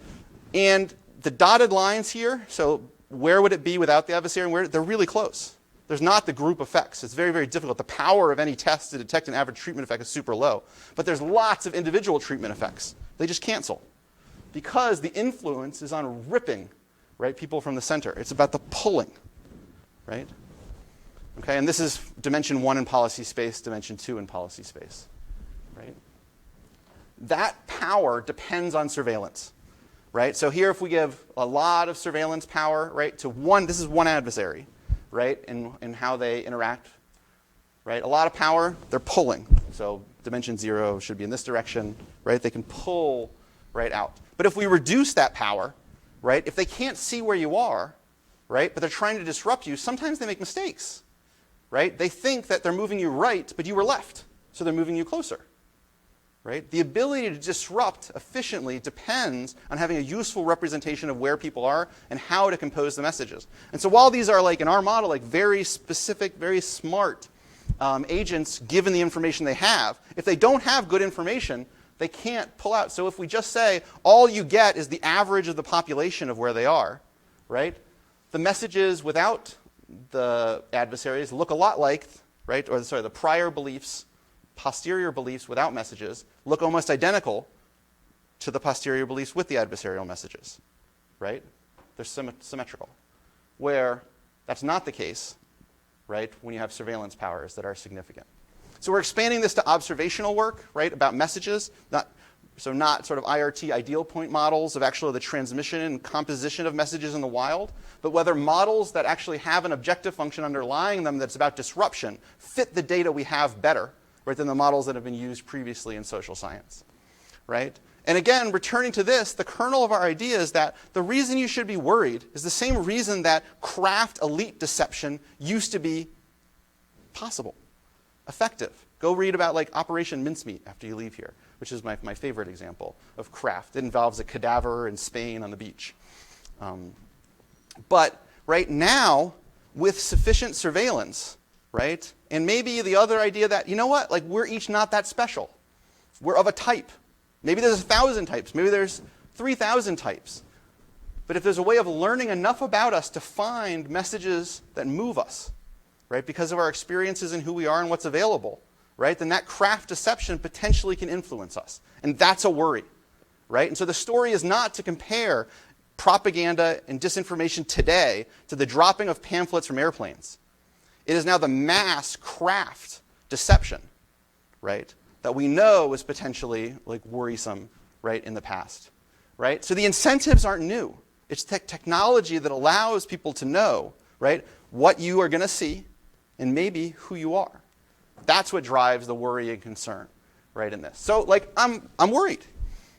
And the dotted lines here, so where would it be without the adversary and where? They're really close. There's not the group effects. It's very, very difficult. The power of any test to detect an average treatment effect is super low. But there's lots of individual treatment effects. They just cancel because the influence is on ripping, right, people from the center. It's about the pulling, right? Okay, and this is dimension 1 in policy space, dimension 2 in policy space, right? That power depends on surveillance, right? So here if we give a lot of surveillance power, right, to one, this is one adversary, right, in how they interact, right? A lot of power, they're pulling. So dimension 0 should be in this direction, right? They can pull right out. But if we reduce that power, right, if they can't see where you are, right, but they're trying to disrupt you, sometimes they make mistakes, right? They think that they're moving you right, but you were left, so they're moving you closer, right? The ability to disrupt efficiently depends on having a useful representation of where people are and how to compose the messages. And so while these are, like, in our model, like very specific, very smart agents, given the information they have, if they don't have good information, they can't pull out. So if we just say all you get is the average of the population of where they are, right? The messages without the adversaries look a lot like, right, or sorry, the prior beliefs, posterior beliefs without messages look almost identical to the posterior beliefs with the adversarial messages, right? They're symmetrical. Where that's not the case, right, when you have surveillance powers that are significant. So we're expanding this to observational work, right, about messages, not sort of IRT ideal point models of actually the transmission and composition of messages in the wild, but whether models that actually have an objective function underlying them that's about disruption fit the data we have better, right, than the models that have been used previously in social science, right? And again, returning to this, the kernel of our idea is that the reason you should be worried is the same reason that craft elite deception used to be possible, effective. Go read about like Operation Mincemeat after you leave here, which is my favorite example of craft. It involves a cadaver in Spain on the beach. But right now, with sufficient surveillance, right, and maybe the other idea that, you know what, like we're each not that special. We're of a type. Maybe there's 1,000 types. Maybe there's 3,000 types. But if there's a way of learning enough about us to find messages that move us, right, because of our experiences and who we are and what's available, right, then that craft deception potentially can influence us. And that's a worry, right? And so the story is not to compare propaganda and disinformation today to the dropping of pamphlets from airplanes. It is now the mass craft deception, right, that we know is potentially like worrisome, right, in the past, right? So the incentives aren't new. It's technology that allows people to know, right, what you are going to see and maybe who you are. That's what drives the worry and concern, right, in this. So, like, I'm worried,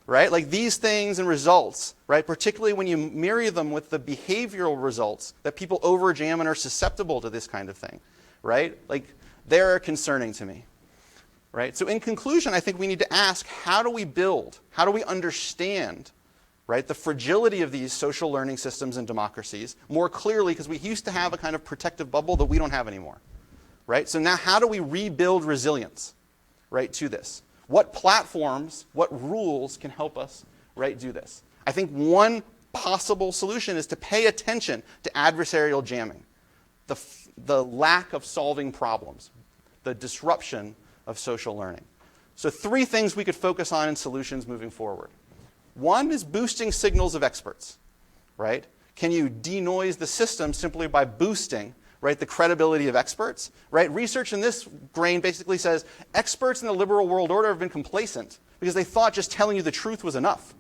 right? Like these things and results, right? Particularly when you marry them with the behavioral results that people over-examine are susceptible to this kind of thing, right? Like they're concerning to me, right? So in conclusion, I think we need to ask, how do we build? How do we understand, right, the fragility of these social learning systems and democracies more clearly, because we used to have a kind of protective bubble that we don't have anymore, right? So now how do we rebuild resilience, right, to this? What platforms, what rules can help us, right, do this? I think one possible solution is to pay attention to adversarial jamming, the lack of solving problems, the disruption of social learning. So 3 things we could focus on in solutions moving forward. One is boosting signals of experts, right? Can you denoise the system simply by boosting, right, the credibility of experts, right? Research in this grain basically says experts in the liberal world order have been complacent because they thought just telling you the truth was enough.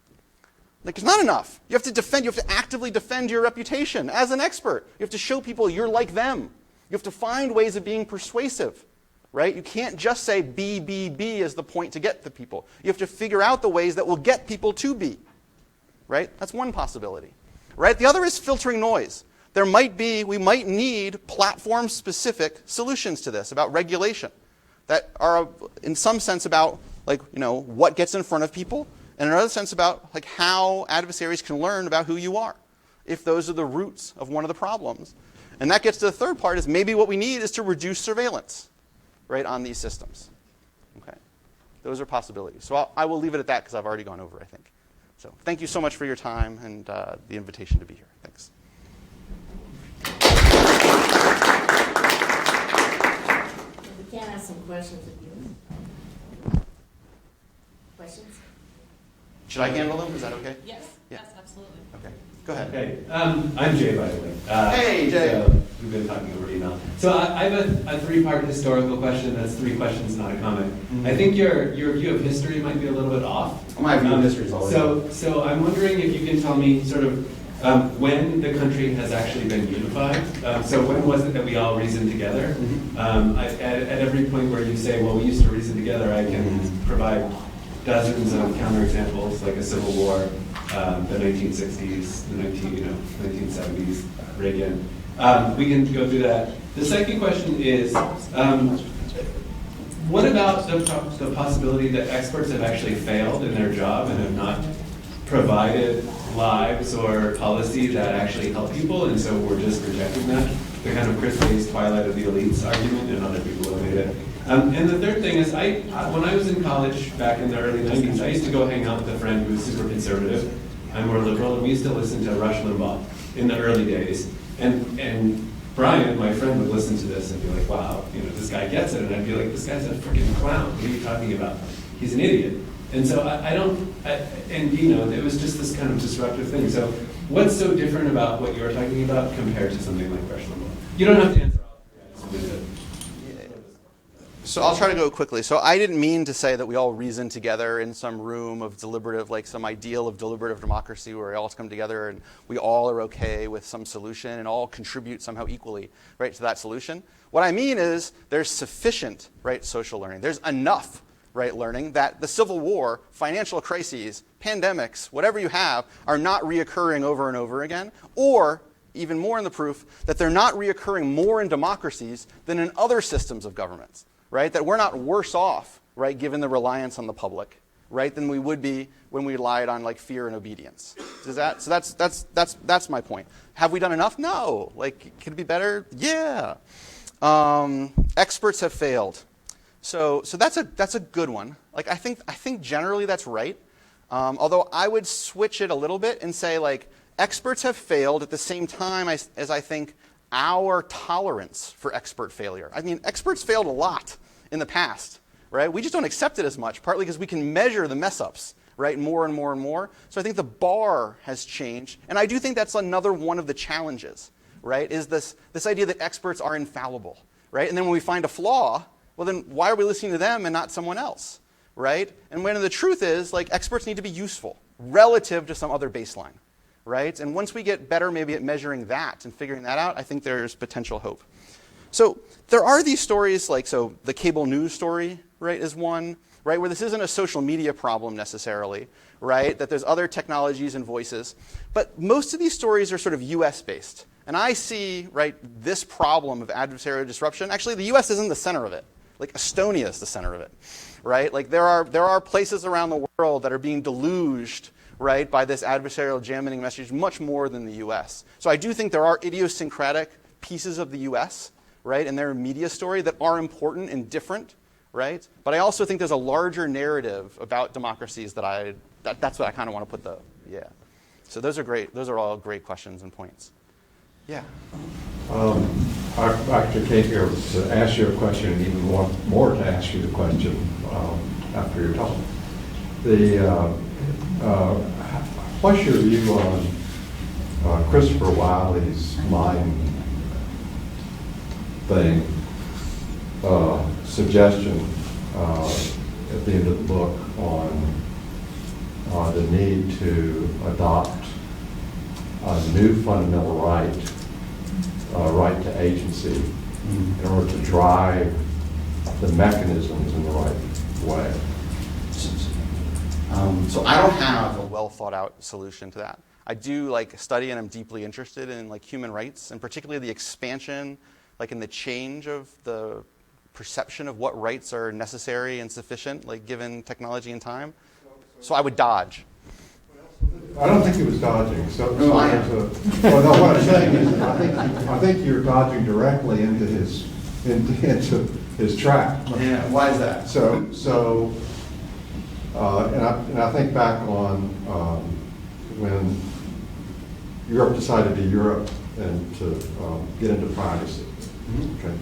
Like, it's not enough. You have to actively defend your reputation as an expert. You have to show people you're like them. You have to find ways of being persuasive, right? You can't just say B as the point to get to people. You have to figure out the ways that will get people to B, right? That's one possibility, right? The other is filtering noise. We might need platform-specific solutions to this, about regulation, that are in some sense about, like, what gets in front of people, and in another sense about, like, how adversaries can learn about who you are, if those are the roots of one of the problems. And that gets to the third part, is maybe what we need is to reduce surveillance, right, on these systems. Okay, those are possibilities. So I will leave it at that because I've already gone over, I think. So thank you so much for your time and the invitation to be here. Thanks. We can ask some questions if you. Questions? Should I handle them? Is that okay? Yes, Yeah. yes, absolutely. Okay. Go ahead. Hey, I'm Jay, by the way. Hey, Jay. So we've been talking over email. So I have a 3-part historical question. That's 3 questions, not a comment. Mm-hmm. I think your view of history might be a little bit off. My view of history is always So I'm wondering if you can tell me sort of when the country has actually been unified. So when was it that we all reasoned together? Mm-hmm. At every point where you say, well, we used to reason together, I can provide dozens of counterexamples, like a civil war, the 1960s, the 1970s, Reagan. We can go through that. The second question is, what about the possibility that experts have actually failed in their job and have not provided lives or policy that actually help people, and so we're just rejecting that? The kind of Chris Hayes Twilight of the Elites argument, and other people have made it. And the third thing is, when I was in college back in the early 90s, I used to go hang out with a friend who was super conservative. I'm more liberal, and we used to listen to Rush Limbaugh in the early days. And Brian, my friend, would listen to this and be like, wow, this guy gets it. And I'd be like, this guy's a freaking clown. What are you talking about? He's an idiot. And so it was just this kind of disruptive thing. So what's so different about what you're talking about compared to something like Rush Limbaugh? You don't have to answer all 3. I just wanted to. So I'll try to go quickly. So I didn't mean to say that we all reason together in some room of deliberative, like some ideal of deliberative democracy where we all come together and we all are okay with some solution and all contribute somehow equally, right, to that solution. What I mean is there's sufficient, right, social learning. There's enough, right, learning that the Civil War, financial crises, pandemics, whatever you have, are not reoccurring over and over again, or even more in the proof that they're not reoccurring more in democracies than in other systems of governments. Right, that we're not worse off, right, given the reliance on the public, right, than we would be when we relied on, like, fear and obedience. So that's my point. Have we done enough? No. Like, could it be better? Yeah. Experts have failed. So that's a good one. Like, I think generally that's right. Although I would switch it a little bit and say, like, experts have failed at the same time as I think our tolerance for expert failure. I mean, experts failed a lot in the past, right? We just don't accept it as much, partly because we can measure the mess-ups, right, more and more and more. So I think the bar has changed. And I do think that's another one of the challenges, right, is this idea that experts are infallible, right? And then when we find a flaw, well, then why are we listening to them and not someone else, right? And when the truth is, like, experts need to be useful relative to some other baseline. Right? And once we get better maybe at measuring that and figuring that out, I think there's potential hope. So there are these stories like, so the cable news story, right, is one, right, where this isn't a social media problem necessarily, right, that there's other technologies and voices. But most of these stories are sort of US-based. And I see, right, this problem of adversarial disruption. Actually, the US isn't the center of it. Like, Estonia is the center of it, right? Like, there are places around the world that are being deluged, right, by this adversarial jamming message much more than the US. So I do think there are idiosyncratic pieces of the US, right, and their media story that are important and different, right? But I also think there's a larger narrative about democracies that's what I kind of want to put yeah. So those are great. Those are all great questions and points. Yeah. I actually came here to ask you a question and even more to ask you the question after your talk. What's your view on Christopher Wiley's mind thing, suggestion at the end of the book on the need to adopt a new fundamental right to agency in order to drive the mechanisms in the right way? So I don't have a well thought out solution to that. I do study and I'm deeply interested in human rights, and particularly the expansion, in the change of the perception of what rights are necessary and sufficient, given technology and time. So I would dodge. I don't think he was dodging. No, I am. What I'm saying is, I think you're dodging directly into his trap. Yeah. Why is that? And I think back on when Europe decided to Europe and to get into privacy. Okay.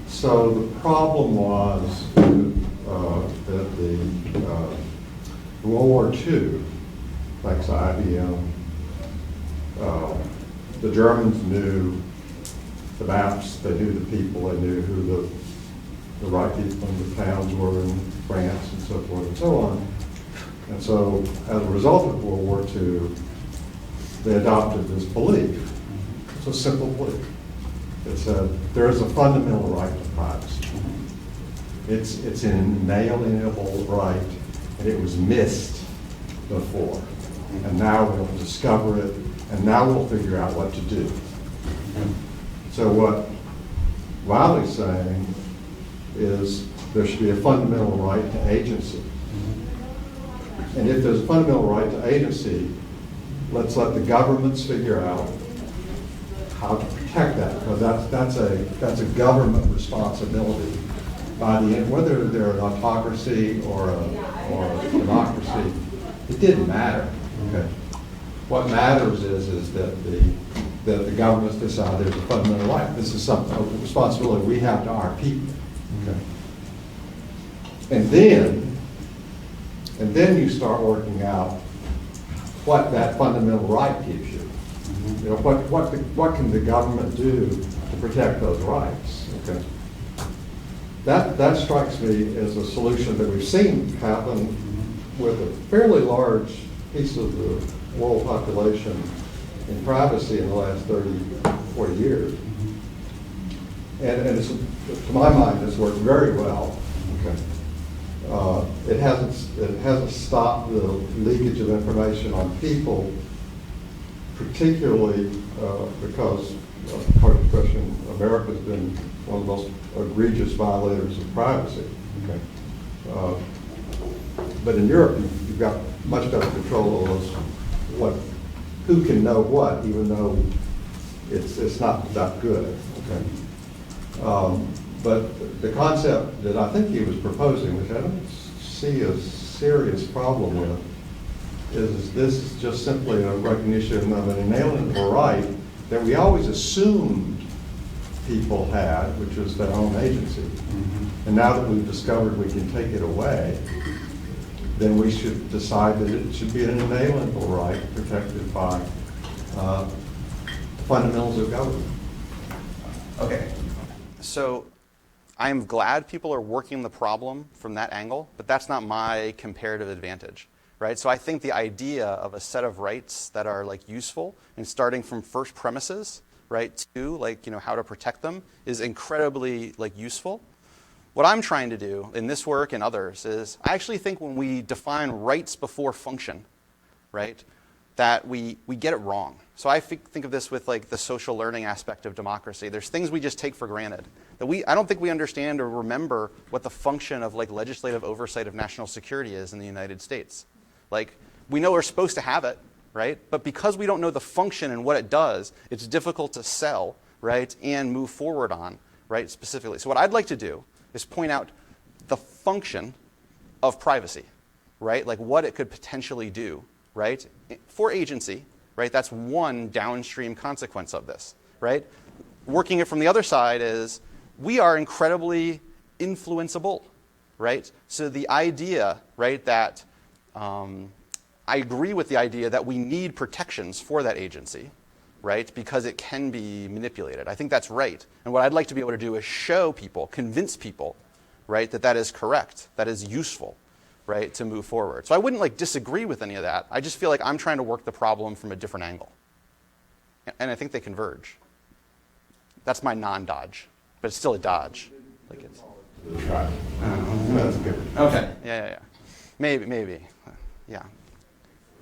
So the problem was that the World War II, thanks to IBM, the Germans knew the maps, they knew the people, they knew who the right people in the towns were in France and so forth and so on. And so as a result of World War II, they adopted this belief. It's a simple belief. It said there is a fundamental right to privacy. It's an inalienable right, and it was missed before. And now we'll discover it, and now we'll figure out what to do. So what Wiley's saying is there should be a fundamental right to agency. And if there's a fundamental right to agency, let's let the governments figure out how to protect that, because that's a government responsibility. By the end, whether they're an autocracy or a democracy, it didn't matter. Okay. What matters is that the governments decide there's a fundamental right. This is a responsibility we have to our people. Okay. And then you start working out what that fundamental right gives you. You know, what can the government do to protect those rights? Okay. That strikes me as a solution that we've seen happen with a fairly large piece of the world population in privacy in the last 30, 40 years. And it's, to my mind, it's worked very well. Okay. It hasn't stopped the leakage of information on people, particularly because, part of the question, America's been one of the most egregious violators of privacy. Okay. But in Europe, you've got much better control of who can know what, even though it's not that good. Okay. But the concept that I think he was proposing, which I don't see a serious problem with, is this is just simply a recognition of an inalienable right that we always assumed people had, which was their own agency. Mm-hmm. And now that we've discovered we can take it away, then we should decide that it should be an inalienable right protected by fundamentals of government. Okay. So I'm glad people are working the problem from that angle, but that's not my comparative advantage. Right? So I think the idea of a set of rights that are useful and starting from first premises, right, to how to protect them is incredibly useful. what I'm trying to do in this work and others is I actually think when we define rights before function, right, that we get it wrong. So I think of this with like the social learning aspect of democracy. There's things we just take for granted that I don't think we understand or remember what the function of like legislative oversight of national security is in the United States. Like, we know we're supposed to have it, right? But because we don't know the function and what it does, it's difficult to sell, right, and move forward on, right, specifically. So what I'd like to do is point out the function of privacy, right? Like what it could potentially do, right? For agency, right? That's one downstream consequence of this, right? Working it from the other side is we are incredibly influenceable, right? So the idea, right, that I agree with the idea that we need protections for that agency, right, because it can be manipulated. I think that's right. And what I'd like to be able to do is show people, convince people, right, that that is correct, that is useful, right, to move forward. So I wouldn't like disagree with any of that. I just feel like I'm trying to work the problem from a different angle. And I think they converge. That's my non-dodge, but it's still a dodge. Like it's, That's good. okay. Yeah. Maybe. Yeah.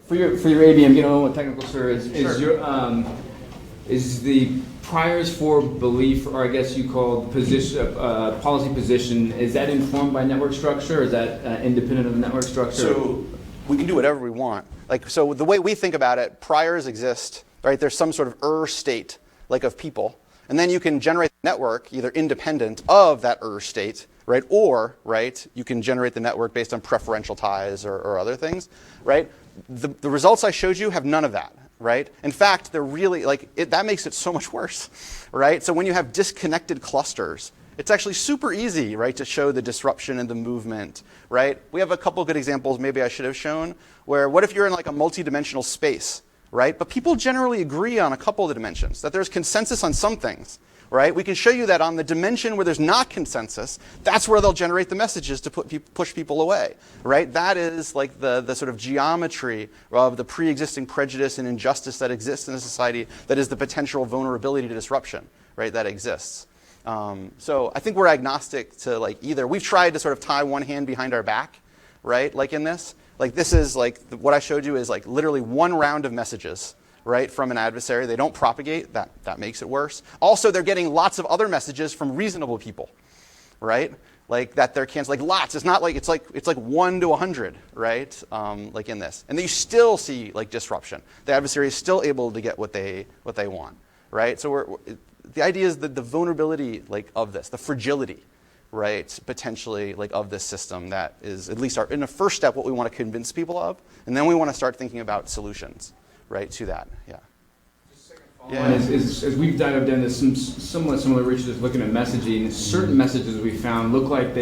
For your AB, I'm getting a little more technical, sir. Sure. Is the priors for belief, or I guess you call position, policy position, is that informed by network structure, or is that independent of the network structure? So we can do whatever we want. Like, so the way we think about it, priors exist, right? There's some sort of state, like of people, and then you can generate the network either independent of that state, right? Or, right, you can generate the network based on preferential ties or other things, right? The results I showed you have none of that, right? In fact, they're really, that makes it so much worse, right? So when you have disconnected clusters, it's actually super easy, right, to show the disruption and the movement, right? We have a couple good examples maybe I should have shown, where what if you're in like a multi-dimensional space, right? But people generally agree on a couple of the dimensions, that there's consensus on some things, right? We can show you that on the dimension where there's not consensus, that's where they'll generate the messages to push people away, right? That is like the sort of geometry of the pre-existing prejudice and injustice that exists in a society that is the potential vulnerability to disruption, right, that exists. So I think we're agnostic to like either. We've tried to sort of tie one hand behind our back, right, like in this. Like this is like, what I showed you is like literally one round of messages, right, from an adversary. They don't propagate. That makes it worse. Also, they're getting lots of other messages from reasonable people, right? Like that they're canceling, like lots. It's not like it's like 1 to 100, right? Like in this, and then you still see like disruption. The adversary is still able to get what they want, right? So the idea is that the vulnerability like of this, the fragility, right, potentially like of this system that is at least in the first step what we want to convince people of, and then we want to start thinking about solutions. Right, to that, yeah. As we've dived into some similar research looking at messaging, certain messages we found look like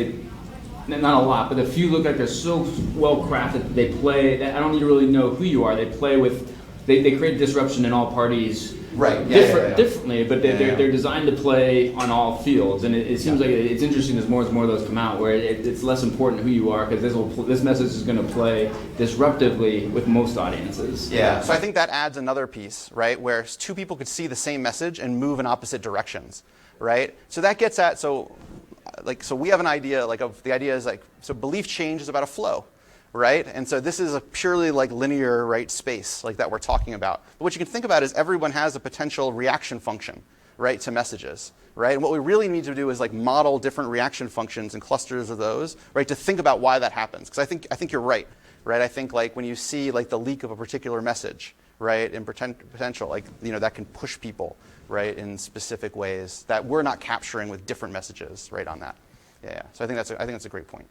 not a lot, but a few look like they're so well crafted that they play, that I don't need to really know who you are, they create disruption in all parties. Right. Differently, but they're designed to play on all fields, and it seems like it's interesting as more of those come out, where it's less important who you are because this message is going to play disruptively with most audiences. Yeah. So I think that adds another piece, right, where two people could see the same message and move in opposite directions, right? So that gets at so we have an idea of the idea is like so belief change is about a flow. Right? And so this is a purely like linear, right, space like that we're talking about. But what you can think about is everyone has a potential reaction function, right, to messages, right? And what we really need to do is like model different reaction functions and clusters of those, right, to think about why that happens. Because I think you're right? I think like when you see like the leak of a particular message, right, and potential like that can push people, right, in specific ways that we're not capturing with different messages, right, on that. Yeah. So I think that's a great point.